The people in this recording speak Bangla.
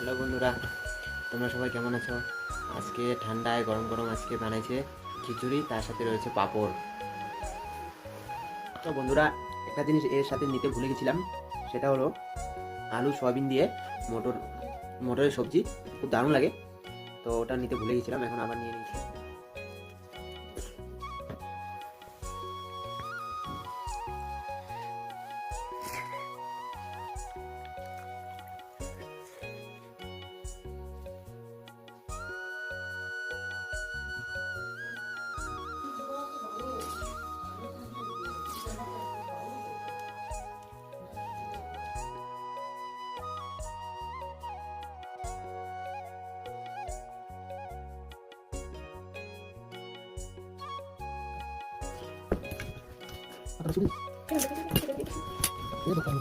হ্যালো বন্ধুরা, তোমরা সবাই কেমন আছো? আজকে ঠান্ডায় গরম গরম আজকে বানাইছে খিচুড়ি, তার সাথে রয়েছে পাঁপড়। তো বন্ধুরা, একটা জিনিস এর সাথে নিতে ভুলে গেছিলাম, সেটা হলো আলু সয়াবিন দিয়ে মটর মটরের সবজি। খুব দারুণ লাগে, তো ওটা নিতে ভুলে গেছিলাম, এখন আবার নিয়ে নিয়েছি। Apa sih? Ini bukan.